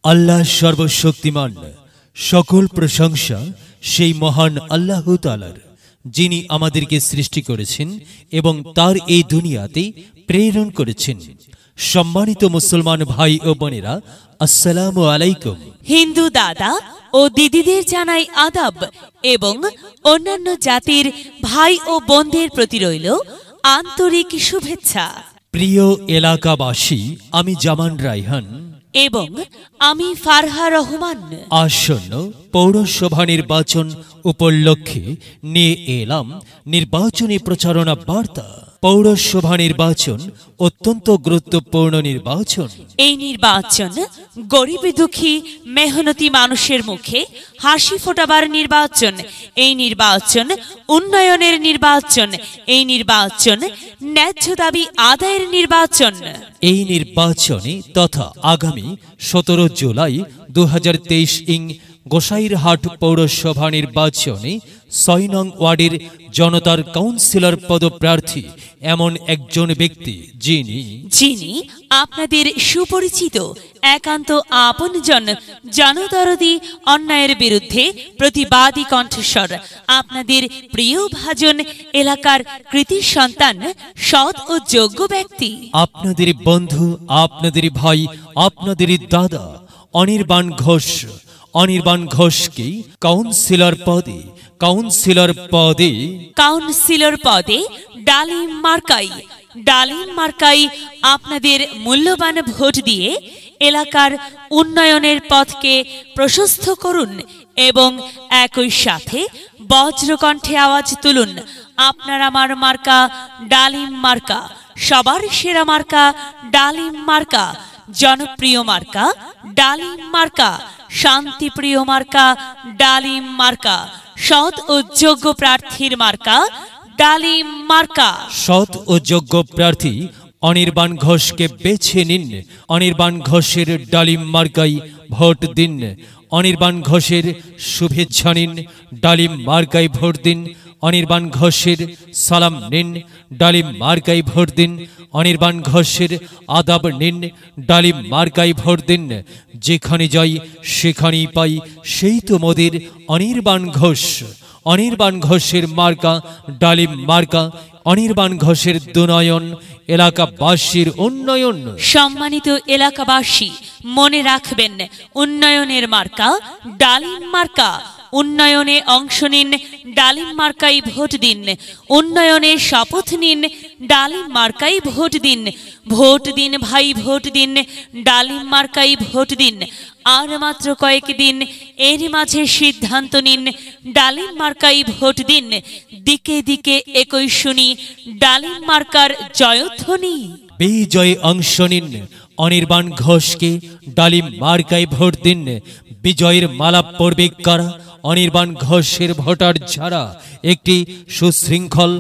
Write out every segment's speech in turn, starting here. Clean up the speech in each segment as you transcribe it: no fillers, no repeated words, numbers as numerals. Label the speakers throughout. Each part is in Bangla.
Speaker 1: আল্লাহ সর্বশক্তিমান, সকল প্রশংসা সেই মহান আল্লাহ তাআলার, যিনি আমাদেরকে সৃষ্টি করেছেন এবং তার এই দুনিয়াতে প্রেরণ করেছেন। সম্মানিত মুসলমান ভাই ও বোনেরা, আসসালামু আলাইকুম।
Speaker 2: হিন্দু দাদা ও দিদিদের জানাই আদাব এবং অন্যান্য জাতির ভাই ও বোনদের প্রতি রইল আন্তরিক শুভেচ্ছা।
Speaker 1: প্রিয় এলাকাবাসী, আমি জামান রায়হান
Speaker 2: এবং আমি ফারহা রহমান
Speaker 1: আসন্ন পৌরসভা নির্বাচন উপলক্ষে নিয়ে এলাম নির্বাচনী প্রচারণা বার্তা। পৌরসভা নির্বাচন অত্যন্ত গুরুত্বপূর্ণ নির্বাচন।
Speaker 2: এই নির্বাচন গরিব দুঃখী মেহনতি মানুষের মুখে হাসি ফোটাবার নির্বাচন। এই নির্বাচন উন্নয়নের নির্বাচন। এই নির্বাচন ন্যায্য দাবি আদায়ের নির্বাচন।
Speaker 1: এই নির্বাচনে তথা আগামী 17 জুলাই 2023 ইং গোসাইরহাট পৌরসভা নির্বাচনে 6 নং ওয়ার্ডের জনতার কাউন্সিলর পদপ্রার্থী এমন একজন ব্যক্তি যিনি
Speaker 2: আপনাদের সুপরিচিত একান্ত আপনজন, জনদরদি, অন্যায়ের বিরুদ্ধে প্রতিবাদী কণ্ঠস্বর, আপনাদের প্রিয় ভাজন, এলাকার কৃতি সন্তান, সৎ ও যোগ্য ব্যক্তি,
Speaker 1: আপনাদের বন্ধু, আপনাদের ভাই, আপনাদের দাদা অনির্বাণ ঘোষ। অনির্বাণ ঘোষকে কাউন্সিলর পদে ডালিম মার্কাই আপনাদের মূল্যবান ভোট দিয়ে এলাকার উন্নয়নের পথকে প্রশস্ত করুন এবং একই সাথে বজ্রকণ্ঠে আওয়াজ তুলুন, আপনার আমার মার্কা ডালিম মার্কা, সবার সেরা মার্কা ডালিম মার্কা, জনপ্রিয় মার্কা ডালিম মার্কা, শান্তিপ্রিয় মার্কা ডালিম মার্কা, সৎ ও যোগ্য প্রার্থীর মার্কা ডালিম মার্কা। সৎ ও যোগ্য প্রার্থী অনির্বাণ ঘোষকে বেছে নিন। অনির্বাণ ঘোষের ডালিম মার্কায় ভোট দিন। অনির্বাণ ঘোষের শুভেচ্ছা নিন, ডালিম মার্কায় ভোট দিন। অনির্বাণ ঘোষের সালাম নিন, ডালিম মার্কায় ভোট দিন। অনির্বাণ ঘোষের আদাব নিন, ডালিম মার্কায় ভোট দিন। যেখানে যাই সেখানেই পাই সেই তো মোদের অনির্বাণ ঘোষ। অনির্বাণ ঘোষের মার্কা ডালিম মার্কা। অনির্বাণ ঘোষের দুনয়ন, এলাকাবাসীর উন্নয়ন।
Speaker 2: সম্মানিত এলাকাবাসী, মনে রাখবেন, উন্নয়নের মার্কা ডালিম মার্কা। উন্নয়নে অংশ নিন, ডালিম মার্কাই ভোট দিন। উন্নয়নে শপথ নিন, ডালিম মার্কাই ভোট দিন। ভোট দিন ভাই, ভোট দিন, ডালিম মার্কাই ভোট দিন। আর মাত্র কয়েকদিন, এর মাঝে সিদ্ধান্ত নিন, ডালিম মার্কাই ভোট দিন। দিকে দিকে একই শুনি ডালিম মার্কার জয়ধ্বনি।
Speaker 1: বিজয়ে অংশ নিন, অনির্বাণ ঘোষকে ডালিম মার্কায় ভোট দিন। বিজয়ের মালা পড়বে কারা? অনির্বাণ ঘোষের ভোটার যারা একটি সুশৃঙ্খল,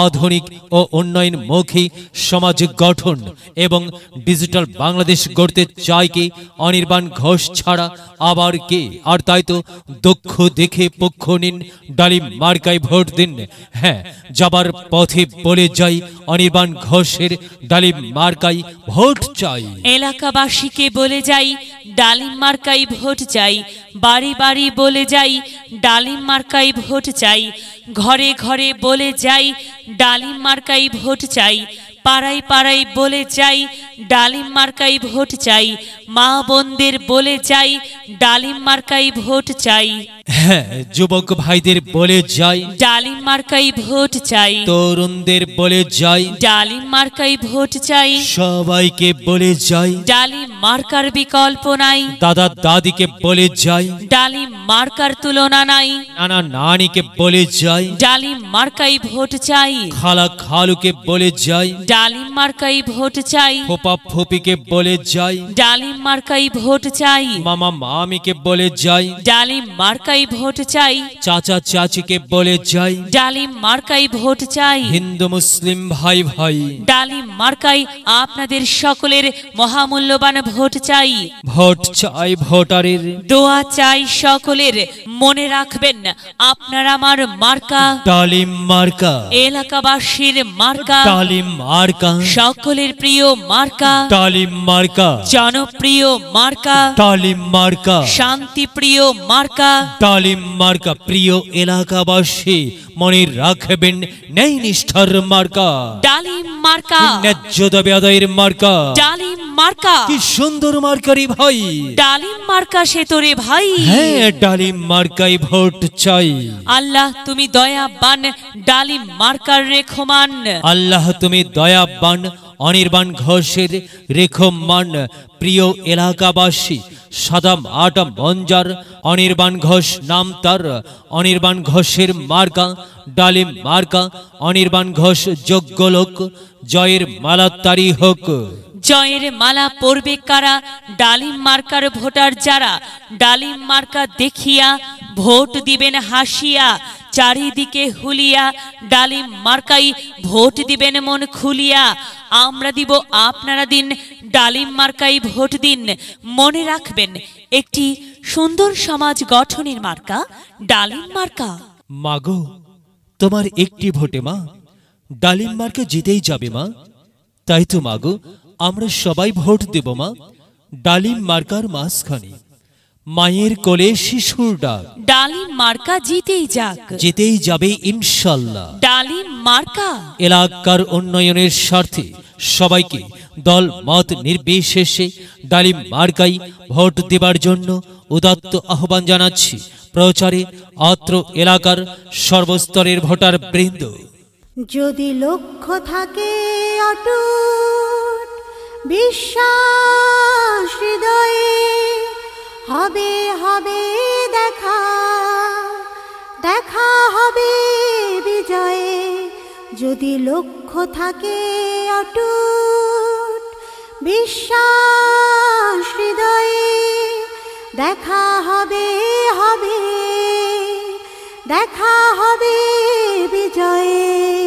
Speaker 1: আধুনিক ও উন্নয়নমুখী সমাজ গঠন এবং ডিজিটাল বাংলাদেশ গড়তে চায় কে? অনির্বাণ ঘোষ ছাড়া আবার কে? আর তাই তো দক্ষ দেখে পক্ষ নিন, ডালিম মার্কায় ভোট দিন। হ্যাঁ, যাবার পথে বলে যাই, অনির্বাণ ঘোষের ডালিম মার্কায় ভোট চাই।
Speaker 2: এলাকাবাসীকে বলে যাই, ডালিম মার্কায় ভোট চাই। বাড়ি বাড়ি বলে যাই, ডালিম মার্কাই ভোট চাই। ঘরে ঘরে বলে যাই, ডালিম মার্কাই ভোট চাই। পাড়ায় পাড়ায় বলে যাই, ডালিম মার্কাই ভোট চাই। মা বোনদের বলে যাই, ডালিম মার্কাই ভোট চাই।
Speaker 1: হ্যাঁ, যুবক ভাইদের বলে যাই,
Speaker 2: ডালিম মার্কাই ভোট চাই।
Speaker 1: তরুণদের বলে যাই,
Speaker 2: ডালিম মার্কাই ভোট চাই।
Speaker 1: সবাইকে বলে যাই,
Speaker 2: ডালিম মার্কার বিকল্প নাই।
Speaker 1: দাদা দাদিকে বলে যাই,
Speaker 2: ডালিম মার্কার তুলনা নাই।
Speaker 1: নানা নানিকে বলে যাই,
Speaker 2: ডালিম মার্কাই ভোট চাই।
Speaker 1: খালা খালুকে বলে যাই,
Speaker 2: ডালিম মার্কাই ভোট চাই।
Speaker 1: ফোপা ফুপিকে বলে যাই,
Speaker 2: ডালিম মার্কাই ভোট চাই।
Speaker 1: মামা মামিকে বলে যাই,
Speaker 2: ডালিম মার্কাই মার্কাই ভোট চাই।
Speaker 3: চাচা চাচিকে বলে যাই,
Speaker 2: ডালিম মার্কাই ভোট চাই।
Speaker 3: হিন্দু মুসলিম ভাই ভাই,
Speaker 2: ডালিম মার্কাই আপনাদের সকলের মহামূল্যবান ভোট চাই।
Speaker 3: ভোট চাই ভোটারের,
Speaker 2: দোয়া চাই সকলের। মনে রাখবেন আপনার আমার মার্কা
Speaker 3: ডালিম মার্কা,
Speaker 2: এলাকাবাসীর মার্কা,
Speaker 3: ডালিম মার্কা,
Speaker 2: সকলের প্রিয় মার্কা,
Speaker 3: ডালিম মার্কা,
Speaker 2: জনপ্রিয় মার্কা,
Speaker 3: ডালিম মার্কা,
Speaker 2: শান্তিপ্রিয় মার্কা,
Speaker 3: ডালিম মার্কা। প্রিয় এলাকাবাসী মনে রাখবেন, ন্যায় নিষ্ঠার মার্কা,
Speaker 2: ডালিম মার্কা,
Speaker 3: ন্যায্য দাবি আদায়ের মার্কা।
Speaker 2: ডালিম মার্কা,
Speaker 3: কি সুন্দর মার্কারি ভাই,
Speaker 2: ডালিম মার্কা সে তোরে ভাই।
Speaker 3: হ্যাঁ ডালিম মার্কাই ভোট চাই।
Speaker 2: আল্লাহ তুমি দয়াবান, ডালিম মার্কার রেখমান।
Speaker 3: আল্লাহ তুমি দয়াবান, অনির্বাণ ঘোষের রেখমান। প্রিয় এলাকাবাসী, সাদাম আটা মঞ্জার, অনির্বাণ ঘোষ নাম তার। অনির্বাণ ঘোষের মার্কা ডালিম মার্কা, অনির্বাণ ঘোষ যোগ্য লোক, জয়ের মালা তারি হোক।
Speaker 2: জয়ের মালা পরবে কারা? ডালিম মার্কার ভোটার যারা। ডালিম মার্কা দেখিয়া ভোট দিবেন হাসিয়া, চারিদিকে হুলিয়া। ডালিম মার্কাই ভোট দিবেন মন খুলিয়া। আমরা দিব আপনারা দিন, ডালিম মার্কাই ভোট দিন। মনে রাখবেন, একটি সুন্দর সমাজ গঠনের মার্কা ডালিম মার্কা।
Speaker 3: মাগো, তোমার একটি ভোটে মা ডালিম মার্কা জিতেই যাবে মা। তাই তো মাগো, আমরা সবাই ভোট দেব মা ডালিম মার্কার মাঝখানে। মায়ের কোলে শিশুর ডাক,
Speaker 2: ডালিম মার্কা জিতেই যাক,
Speaker 3: জিতেই যাবে ইনশাল্লাহ।
Speaker 2: ডালিম মার্কা
Speaker 3: এলাকার উন্নয়নের স্বার্থে সবাইকে দল মত নির্বিশেষে ডালিম মার্কাই ভোট দেবার জন্য উদাত্ত আহ্বান জানাচ্ছি। প্রচারে অত্র এলাকার সর্বস্তরের ভোটার বৃন্দ।
Speaker 4: যদি লক্ষ্য থাকে অটুট বিশ্বাস হৃদয়ে, হবে হবে দেখা, দেখা হবে বিজয়ে। যদি লক্ষ্য থাকে অটুট বিশ্বাস হৃদয়ে, দেখা হবে হবে, দেখা হবে বিজয়ে।